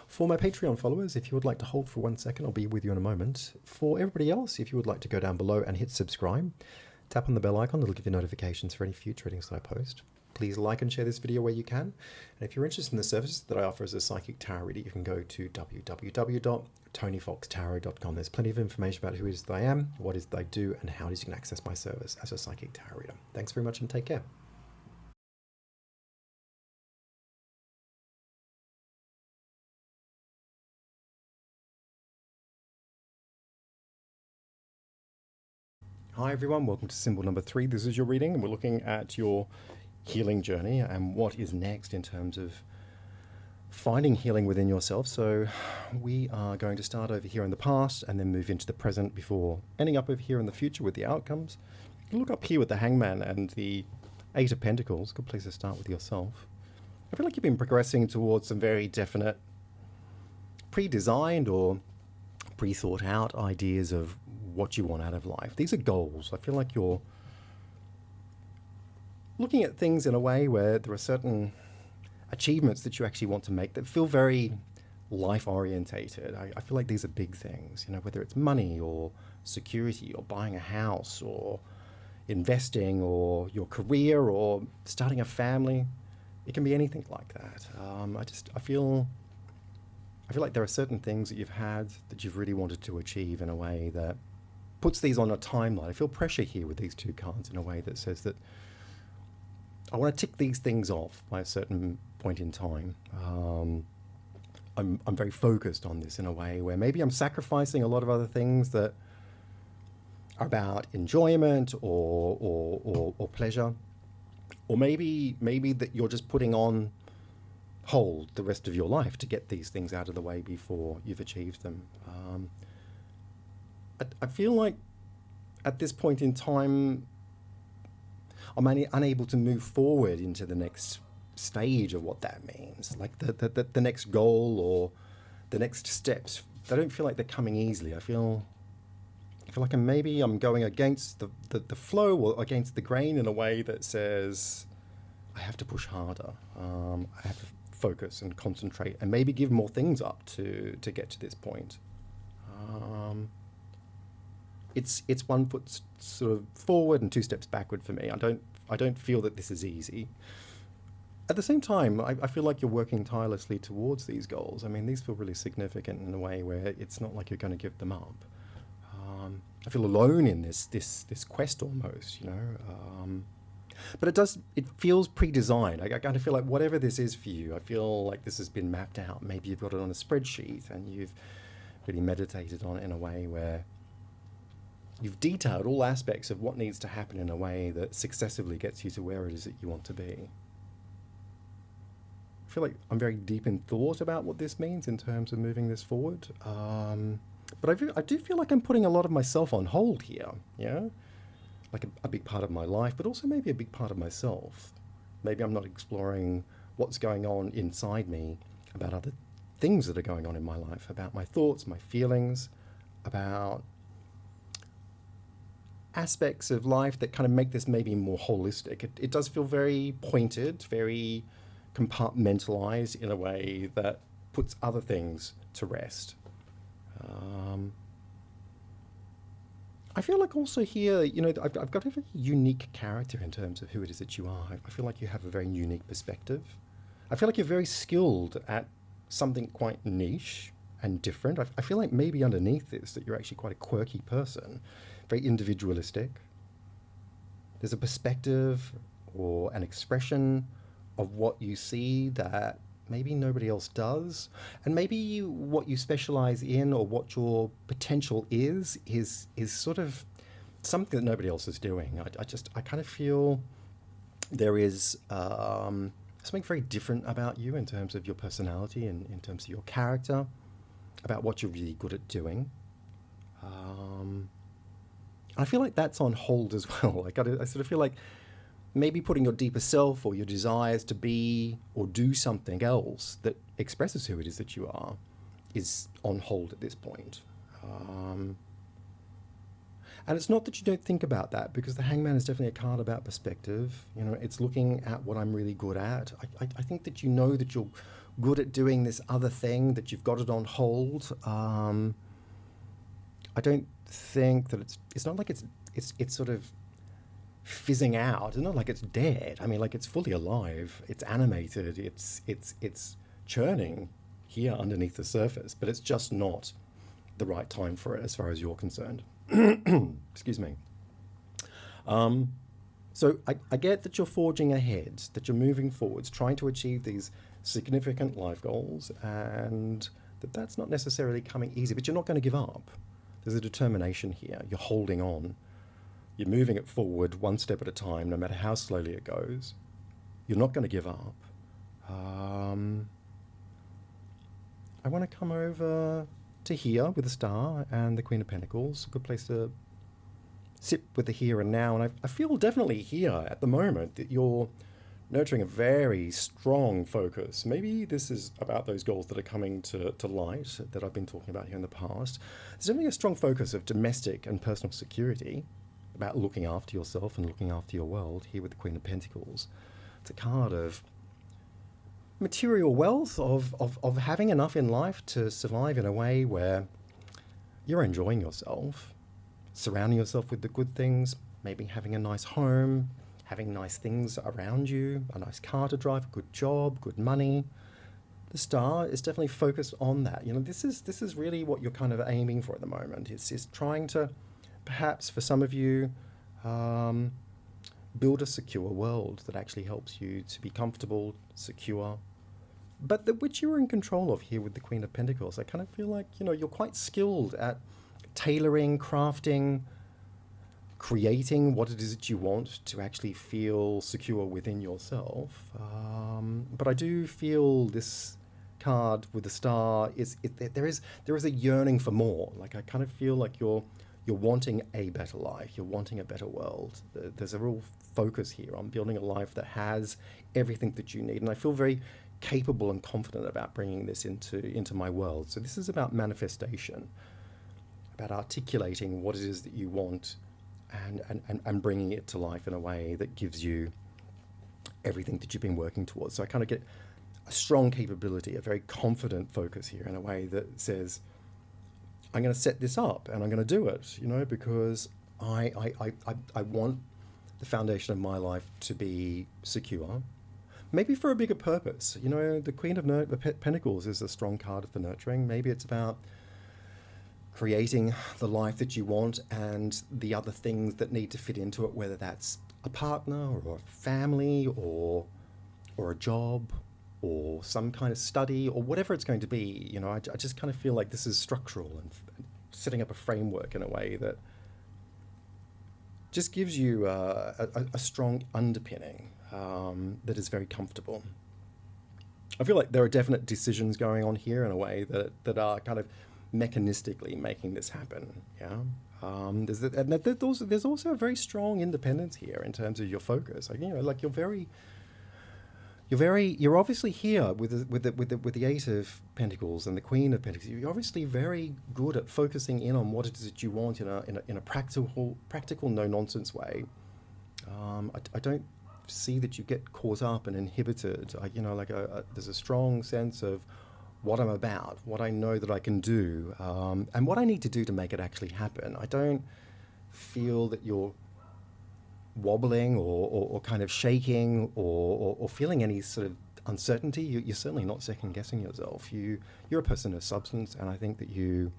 For my Patreon followers, if you would like to hold for 1 second, I'll be with you in a moment. For everybody else, if you would like to go down below and hit subscribe, tap on the bell icon, it'll give you notifications for any future readings that I post. Please like and share this video where you can. And if you're interested in the services that I offer as a psychic tarot reader, you can go to www.tonyfoxtarot.com. There's plenty of information about who it is that I am, what it is that I do, and how it is you can access my service as a psychic tarot reader. Thanks very much and take care. Hi everyone, welcome to symbol number 3. This is your reading and we're looking at your healing journey and what is next in terms of finding healing within yourself. So we are going to start over here in the past and then move into the present before ending up over here in the future with the outcomes. You look up here with the Hangman and the Eight of Pentacles. Good place to start with yourself. I feel like you've been progressing towards some very definite pre-designed or pre-thought out ideas of what you want out of life. These are goals. I feel like you're looking at things in a way where there are certain achievements that you actually want to make that feel very life orientated. I feel like these are big things, you know, whether it's money or security or buying a house or investing or your career or starting a family. It can be anything like that. I feel like there are certain things that you've had that you've really wanted to achieve in a way that puts these on a timeline. I feel pressure here with these two cards in a way that says that I want to tick these things off by a certain point in time. I'm very focused on this in a way where maybe I'm sacrificing a lot of other things that are about enjoyment or pleasure, or maybe that you're just putting on hold the rest of your life to get these things out of the way before you've achieved them. I feel like at this point in time, I'm unable to move forward into the next stage of what that means, like the next goal or the next steps. They don't feel like they're coming easily. I feel like I'm going against the flow or against the grain in a way that says I have to push harder. I have to focus and concentrate and maybe give more things up to get to this point. It's 1 foot sort of forward and 2 steps backward for me. I don't feel that this is easy. At the same time, I feel like you're working tirelessly towards these goals. I mean, these feel really significant in a way where it's not like you're going to give them up. I feel alone in this quest almost, you know. But it feels pre-designed. I kind of feel like whatever this is for you, I feel like this has been mapped out. Maybe you've got it on a spreadsheet and you've really meditated on it in a way where you've detailed all aspects of what needs to happen in a way that successively gets you to where it is that you want to be. I feel like I'm very deep in thought about what this means in terms of moving this forward. But I do feel like I'm putting a lot of myself on hold here, yeah? Like a big part of my life, but also maybe a big part of myself. Maybe I'm not exploring what's going on inside me about other things that are going on in my life, about my thoughts, my feelings, about aspects of life that kind of make this maybe more holistic. It does feel very pointed, very compartmentalized in a way that puts other things to rest. I feel like also here, you know, I've got a very unique character in terms of who it is that you are. I feel like you have a very unique perspective. I feel like you're very skilled at something quite niche and different. I feel like maybe underneath this that you're actually quite a quirky person, very individualistic. There's a perspective or an expression of what you see that maybe nobody else does, and maybe what you specialize in or what your potential is sort of something that nobody else is doing. I kind of feel there is something very different about you in terms of your personality and in terms of your character, about what you're really good at doing. I feel like that's on hold as well. I sort of feel like maybe putting your deeper self or your desires to be or do something else that expresses who it is that you are is on hold at this point. And it's not that you don't think about that, because the Hangman is definitely a card about perspective. You know, it's looking at what I'm really good at. I think that you know that you're good at doing this other thing, that you've got it on hold. I don't think that it's not like it's sort of fizzing out. It's not like it's dead. I mean, like, it's fully alive. It's animated. It's churning here underneath the surface, but it's just not the right time for it as far as you're concerned. Excuse me. So I get that you're forging ahead, that you're moving forwards, trying to achieve these significant life goals, and that's not necessarily coming easy, but you're not going to give up. There's a determination here. You're holding on. You're moving it forward 1 step at a time, no matter how slowly it goes. You're not going to give up. I want to come over to here with the Star and the Queen of Pentacles. A good place to sit with the here and now. And I feel definitely here at the moment that you're nurturing a very strong focus. Maybe this is about those goals that are coming to light that I've been talking about here in the past. There's definitely a strong focus of domestic and personal security, about looking after yourself and looking after your world, here with the Queen of Pentacles. It's a card of material wealth, of having enough in life to survive in a way where you're enjoying yourself, surrounding yourself with the good things, maybe having a nice home, having nice things around you, a nice car to drive, a good job, good money. The Star is definitely focused on that. You know, this is really what you're kind of aiming for at the moment. It's trying to, perhaps for some of you, build a secure world that actually helps you to be comfortable, secure, but which you're in control of here with the Queen of Pentacles. I kind of feel like, you know, you're quite skilled at tailoring, crafting, creating what it is that you want to actually feel secure within yourself. But I do feel this card with the Star there is a yearning for more. Like, I kind of feel like you're wanting a better life, you're wanting a better world. There's a real focus here on building a life that has everything that you need, and I feel very capable and confident about bringing this into my world. So this is about manifestation, about articulating what it is that you want and bringing it to life in a way that gives you everything that you've been working towards. So I kind of get a strong capability, a very confident focus here in a way that says, I'm going to set this up and I'm going to do it, because I want the foundation of my life to be secure, maybe for a bigger purpose. The Queen of Pentacles is a strong card for nurturing. Maybe it's about creating the life that you want and the other things that need to fit into it, whether that's a partner or a family or a job or some kind of study or whatever it's going to be. I just kind of feel like this is structural and setting up a framework in a way that just gives you a strong underpinning that is very comfortable. I feel like there are definite decisions going on here in a way that are kind of mechanistically making this happen. Yeah. There's also a very strong independence here in terms of your focus. Like you're obviously here with the Eight of Pentacles and the Queen of Pentacles. You're obviously very good at focusing in on what it is that you want in a practical, no nonsense way. I don't see that you get caught up and inhibited. There's a strong sense of what I'm about, what I know that I can do, and what I need to do to make it actually happen. I don't feel that you're wobbling or kind of shaking or feeling any sort of uncertainty. You're certainly not second guessing yourself. You're a person of substance, and I think that you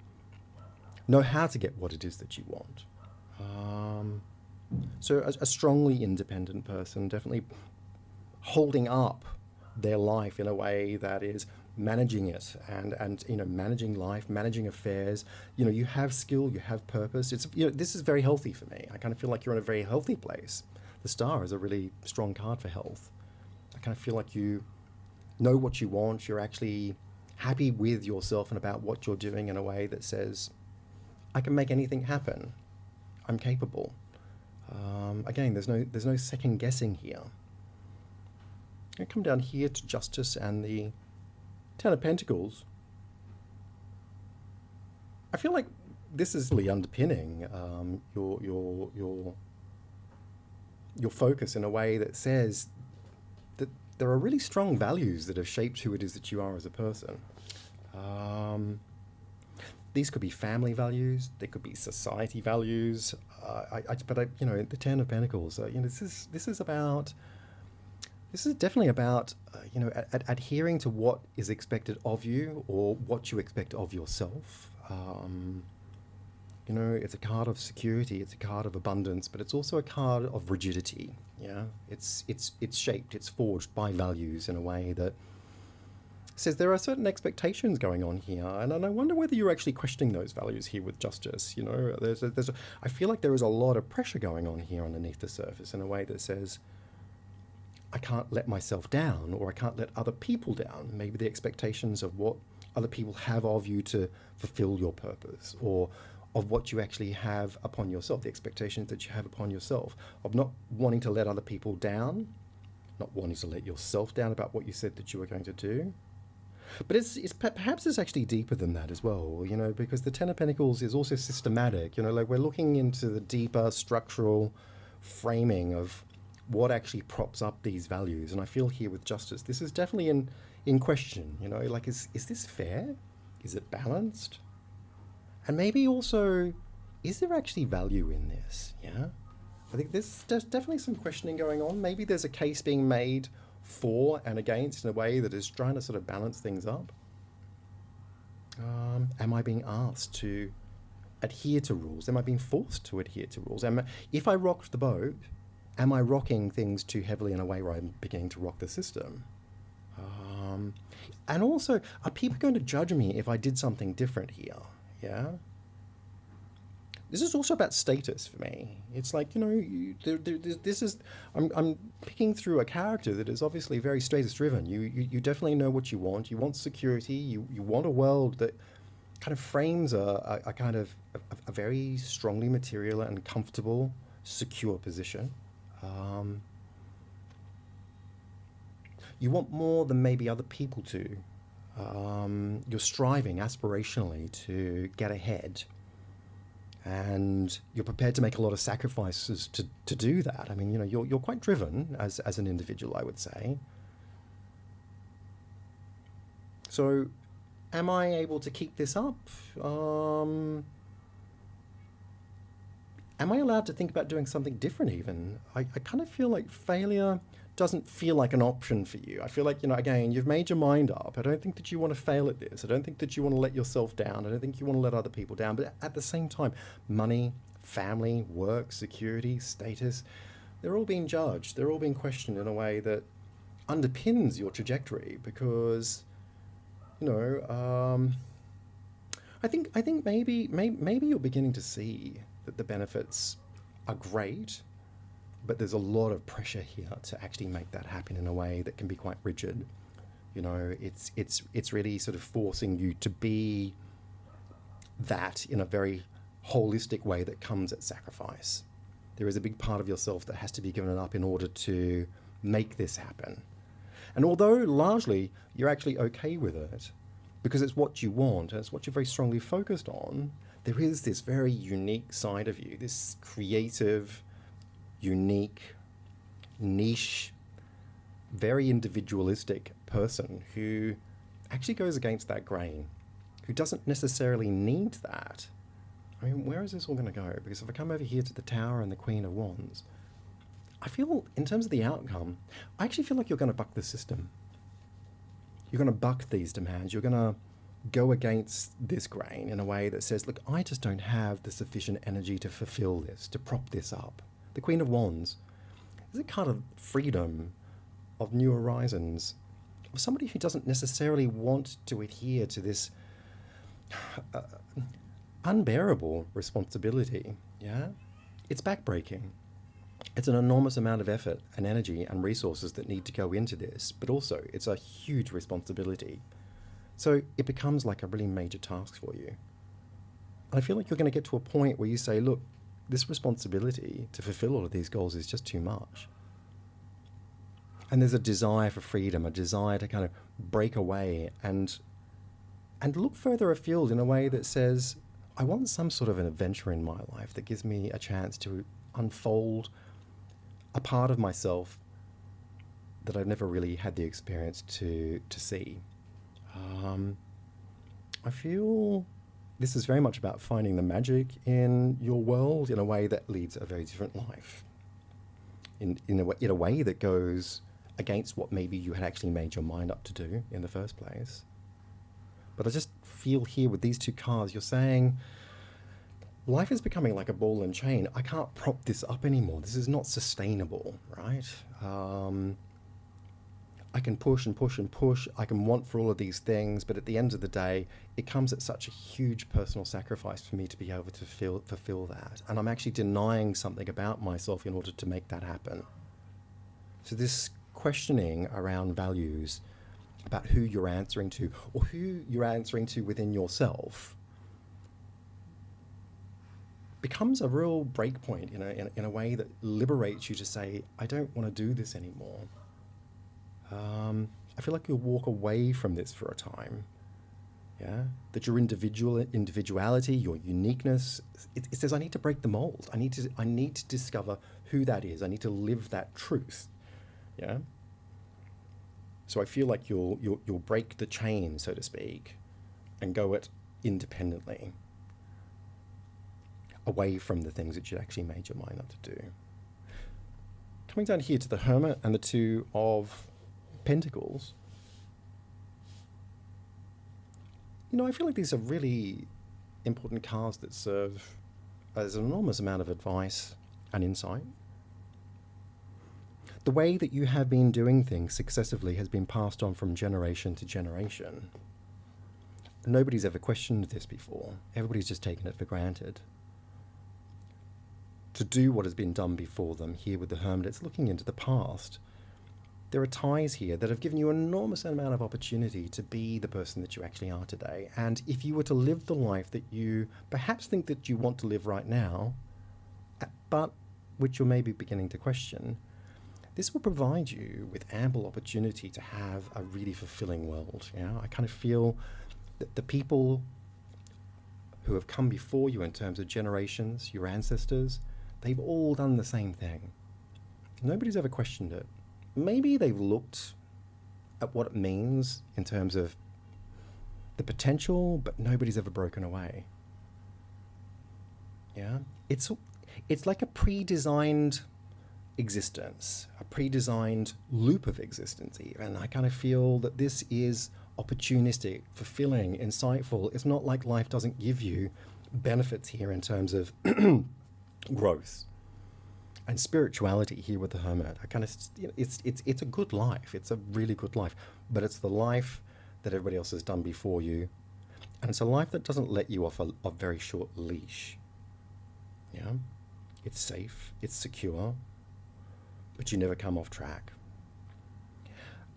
know how to get what it is that you want. So a strongly independent person, definitely holding up their life in a way that is managing it and managing life, managing affairs. You have skill, you have purpose. This is very healthy for me. I kind of feel like you're in a very healthy place. The Star is a really strong card for health. I kind of feel like you know what you want. You're actually happy with yourself and about what you're doing in a way that says, I can make anything happen. I'm capable. Again, there's no second guessing here. I come down here to Justice and the Ten of Pentacles. I feel like this is really underpinning your focus in a way that says that there are really strong values that have shaped who it is that you are as a person. These could be family values, they could be society values. The Ten of Pentacles. This is definitely about adhering to what is expected of you or what you expect of yourself. It's a card of security, it's a card of abundance, but it's also a card of rigidity. Yeah, it's shaped, it's forged by values in a way that says there are certain expectations going on here, and I wonder whether you're actually questioning those values here with Justice. I feel like there is a lot of pressure going on here underneath the surface in a way that says, I can't let myself down, or I can't let other people down. Maybe the expectations of what other people have of you to fulfill your purpose, or of what you actually have upon yourself, the expectations that you have upon yourself, of not wanting to let other people down, not wanting to let yourself down about what you said that you were going to do. But perhaps it's actually deeper than that as well, because the Ten of Pentacles is also systematic. Like we're looking into the deeper structural framing of what actually props up these values. And I feel here with Justice, this is definitely in question. Like is this fair? Is it balanced? And maybe also, is there actually value in this? Yeah, I think there's definitely some questioning going on. Maybe there's a case being made for and against in a way that is trying to sort of balance things up. Am I being asked to adhere to rules? Am I being forced to adhere to rules? If I rocked the boat, am I rocking things too heavily in a way where I'm beginning to rock the system? And also, are people going to judge me if I did something different here? Yeah. This is also about status for me. It's like, this is, I'm picking through a character that is obviously very status driven. You definitely know what you want. You want security. You want a world that kind of frames a kind of a very strongly material and comfortable, secure position. You want more than maybe other people do. You're striving aspirationally to get ahead. And you're prepared to make a lot of sacrifices to do that. I mean, you're quite driven as an individual, I would say. So, am I able to keep this up? Am I allowed to think about doing something different even? I kind of feel like failure doesn't feel like an option for you. I feel like, again, you've made your mind up. I don't think that you want to fail at this. I don't think that you want to let yourself down. I don't think you want to let other people down. But at the same time, money, family, work, security, status, they're all being judged. They're all being questioned in a way that underpins your trajectory because, you know, I think maybe you're beginning to see that the benefits are great, but there's a lot of pressure here to actually make that happen in a way that can be quite rigid. It's really sort of forcing you to be that in a very holistic way that comes at sacrifice. There is a big part of yourself that has to be given up in order to make this happen. And although largely you're actually okay with it, because it's what you want and it's what you're very strongly focused on, there is this very unique side of you, this creative, unique, niche, very individualistic person who actually goes against that grain, who doesn't necessarily need that. I mean, where is this all going to go? Because if I come over here to the Tower and the Queen of Wands, I feel, in terms of the outcome, I actually feel like you're going to buck the system. You're going to buck these demands. You're going to go against this grain in a way that says, look, I just don't have the sufficient energy to fulfill this, to prop this up. The Queen of Wands is a kind of freedom, of new horizons, of somebody who doesn't necessarily want to adhere to this unbearable responsibility. Yeah, it's backbreaking. It's an enormous amount of effort and energy and resources that need to go into this, but also it's a huge responsibility. So it becomes like a really major task for you. And I feel like you're going to get to a point where you say, look, this responsibility to fulfill all of these goals is just too much. And there's a desire for freedom, a desire to kind of break away and look further afield in a way that says, I want some sort of an adventure in my life that gives me a chance to unfold a part of myself that I've never really had the experience to see. I feel this is very much about finding the magic in your world in a way that leads a very different life. In a way that goes against what maybe you had actually made your mind up to do in the first place. But I just feel here with these two cards, you're saying, life is becoming like a ball and chain. I can't prop this up anymore. This is not sustainable, right? I can push and push and push. I can want for all of these things, but at the end of the day, it comes at such a huge personal sacrifice for me to be able to fulfill that. And I'm actually denying something about myself in order to make that happen. So this questioning around values, about who you're answering to, or who you're answering to within yourself, becomes a real breakpoint in a way that liberates you to say, I don't want to do this anymore. I feel like you'll walk away from this for a time. Yeah, that your individuality, your uniqueness, it says I need to break the mold. I need to discover who that is. I need to live that truth. Yeah. So I feel like you'll break the chain, so to speak, and go it independently, away from the things that you actually made your mind up to do. Coming down here to the Hermit and the Two of Pentacles, I feel like these are really important cards that serve as an enormous amount of advice and insight. The way that you have been doing things successively has been passed on from generation to generation. Nobody's ever questioned this before. Everybody's just taken it for granted. To do what has been done before them here with the Hermit, it's looking into the past. There are ties here that have given you an enormous amount of opportunity to be the person that you actually are today. And if you were to live the life that you perhaps think that you want to live right now, but which you're maybe beginning to question, this will provide you with ample opportunity to have a really fulfilling world. I kind of feel that the people who have come before you in terms of generations, your ancestors, they've all done the same thing. Nobody's ever questioned it. Maybe they've looked at what it means in terms of the potential, but nobody's ever broken away. Yeah, it's like a pre-designed existence, a pre-designed loop of existence even. I kind of feel that this is opportunistic, fulfilling, insightful. It's not like life doesn't give you benefits here in terms of growth and spirituality here with the hermit. I kind of, it's a good life. It's a really good life, but it's the life that everybody else has done before you, and it's a life that doesn't let you off a very short leash. Yeah, it's safe, it's secure, but you never come off track.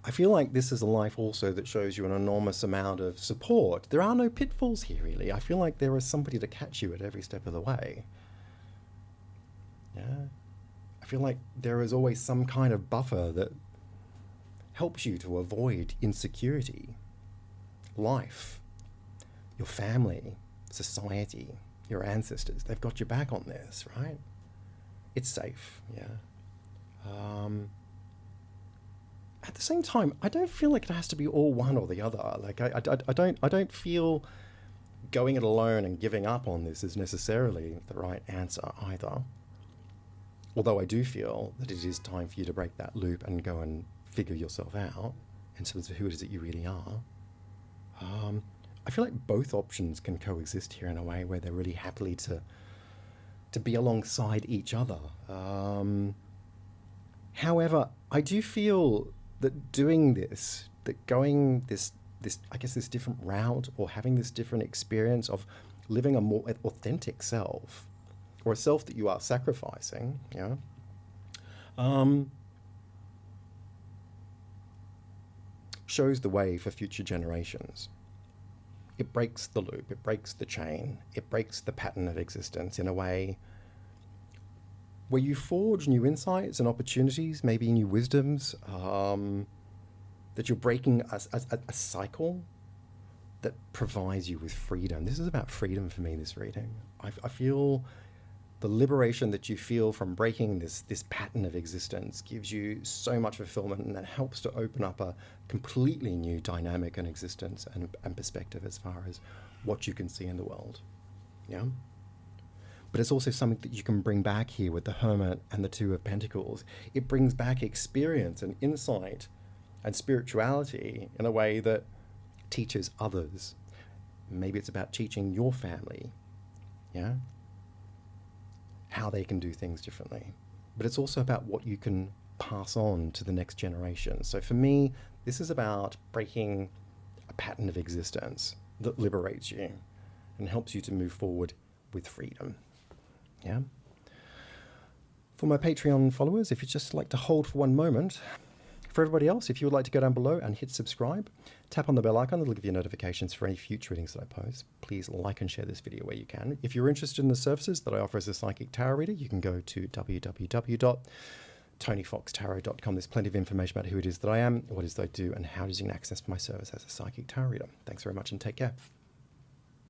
I feel like this is a life also that shows you an enormous amount of support. There are no pitfalls here, really. I feel like there is somebody to catch you at every step of the way. Yeah. I feel like there is always some kind of buffer that helps you to avoid insecurity, life, your family, society, your ancestors. They've got your back on this, right? It's safe, yeah. At the same time, I don't feel like it has to be all one or the other. Like I don't feel going it alone and giving up on this is necessarily the right answer either. Although I do feel that it is time for you to break that loop and go and figure yourself out in terms of who it is that you really are. I feel like both options can coexist here in a way where they're really happily to be alongside each other. However, I do feel that doing this, that going this I guess this different route, or having this different experience of living a more authentic self, or a self that you are sacrificing, yeah, shows the way for future generations. It breaks the loop, it breaks the chain, it breaks the pattern of existence in a way where you forge new insights and opportunities, maybe new wisdoms, that you're breaking a cycle that provides you with freedom. This is about freedom for me, this reading. I feel the liberation that you feel from breaking this pattern of existence gives you so much fulfillment, and that helps to open up a completely new dynamic and existence and perspective as far as what you can see in the world. Yeah? But it's also something that you can bring back here with the Hermit and the Two of Pentacles. It brings back experience and insight and spirituality in a way that teaches others. Maybe it's about teaching your family, yeah, how they can do things differently. But it's also about what you can pass on to the next generation. So for me, this is about breaking a pattern of existence that liberates you and helps you to move forward with freedom. Yeah. For my Patreon followers, if you'd just like to hold for one moment. For everybody else, if you would like to go down below and hit subscribe, tap on the bell icon, that'll give you notifications for any future readings that I post. Please like and share this video where you can. If you're interested in the services that I offer as a psychic tarot reader, you can go to www.tonyfoxtarot.com. There's plenty of information about who it is that I am, what it is that I do, and how to use access my service as a psychic tarot reader. Thanks very much and take care.